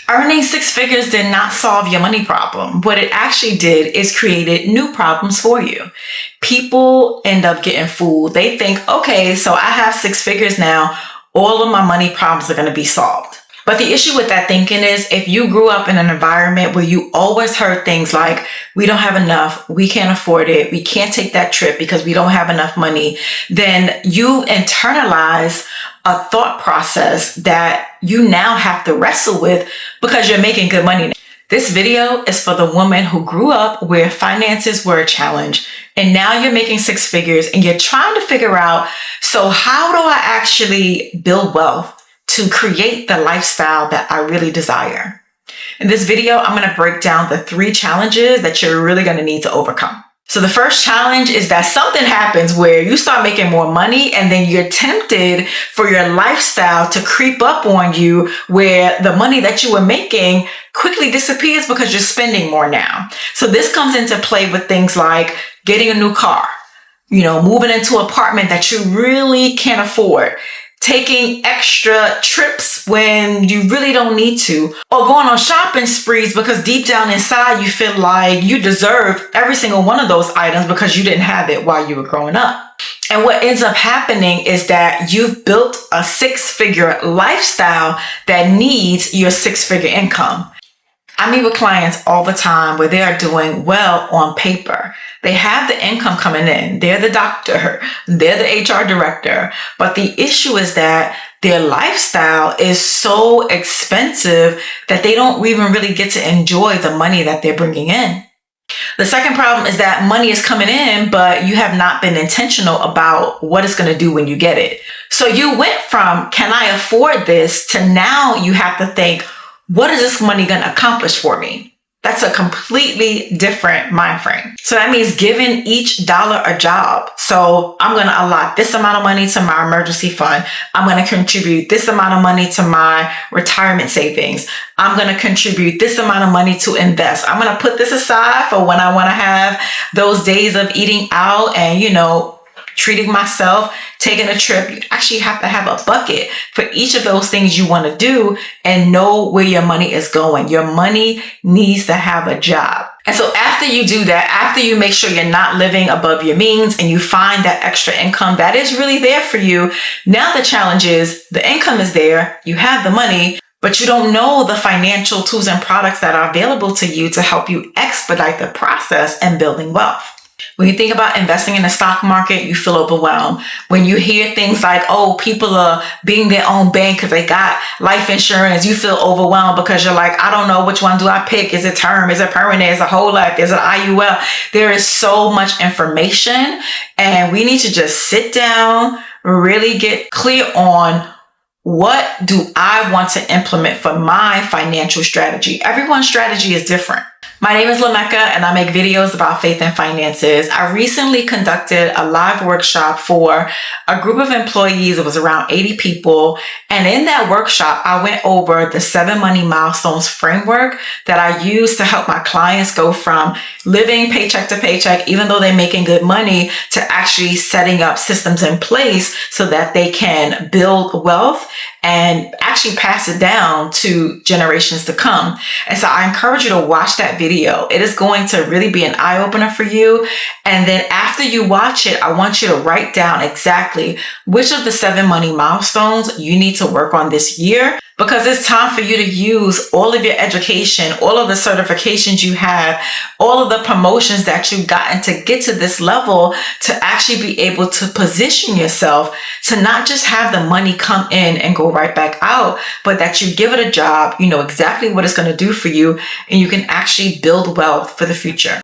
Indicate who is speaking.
Speaker 1: Earning six figures did not solve your money problem. What it actually did is created new problems for you. People end up getting fooled. They think, okay, so I have six figures now. All of my money problems are going to be solved. But the issue with that thinking is if you grew up in an environment where you always heard things like, we don't have enough, we can't afford it, we can't take that trip because we don't have enough money, then you internalize a thought process that you now have to wrestle with because you're making good money. This video is for the woman who grew up where finances were a challenge and now you're making six figures and you're trying to figure out, so how do I actually build wealth to create the lifestyle that I really desire? In this video, I'm going to break down the 3 challenges that you're really going to need to overcome. So the first challenge is that something happens where you start making more money and then you're tempted for your lifestyle to creep up on you where the money that you were making quickly disappears because you're spending more now. So this comes into play with things like getting a new car, moving into an apartment that you really can't afford, taking extra trips when you really don't need to, or going on shopping sprees because deep down inside you feel like you deserve every single one of those items because you didn't have it while you were growing up. And what ends up happening is that you've built a six-figure lifestyle that needs your six-figure income. I meet with clients all the time where they are doing well on paper. They have the income coming in. They're the doctor. They're the HR director. But the issue is that their lifestyle is so expensive that they don't even really get to enjoy the money that they're bringing in. The second problem is that money is coming in, but you have not been intentional about what it's going to do when you get it. So you went from, can I afford this, to now you have to think, what is this money going to accomplish for me? That's a completely different mind frame. So that means giving each dollar a job. So I'm going to allot this amount of money to my emergency fund. I'm going to contribute this amount of money to my retirement savings. I'm going to contribute this amount of money to invest. I'm going to put this aside for when I want to have those days of eating out and, treating myself, taking a trip. You actually have to have a bucket for each of those things you want to do and know where your money is going. Your money needs to have a job. And so after you do that, after you make sure you're not living above your means and you find that extra income that is really there for you, now the challenge is the income is there, you have the money, but you don't know the financial tools and products that are available to you to help you expedite the process and building wealth. When you think about investing in the stock market, you feel overwhelmed. When you hear things like, oh, people are being their own bank because they got life insurance, you feel overwhelmed because you're like, I don't know, which one do I pick? Is it term? Is it permanent? Is it whole life? Is it IUL? There is so much information and we need to just sit down, really get clear on what do I want to implement for my financial strategy. Everyone's strategy is different. My name is Lamecca and I make videos about faith and finances. I recently conducted a live workshop for a group of employees. It was around 80 people. And in that workshop, I went over the 7 money milestones framework that I use to help my clients go from living paycheck to paycheck, even though they're making good money, to actually setting up systems in place so that they can build wealth and actually pass it down to generations to come. And so I encourage you to watch that video. It is going to really be an eye-opener for you. And then after you watch it, I want you to write down exactly which of the 7 money milestones you need to work on this year, because it's time for you to use all of your education, all of the certifications you have, all of the promotions that you've gotten to get to this level to actually be able to position yourself to not just have the money come in and go right back out, but that you give it a job, you know exactly what it's going to do for you, and you can actually build wealth for the future.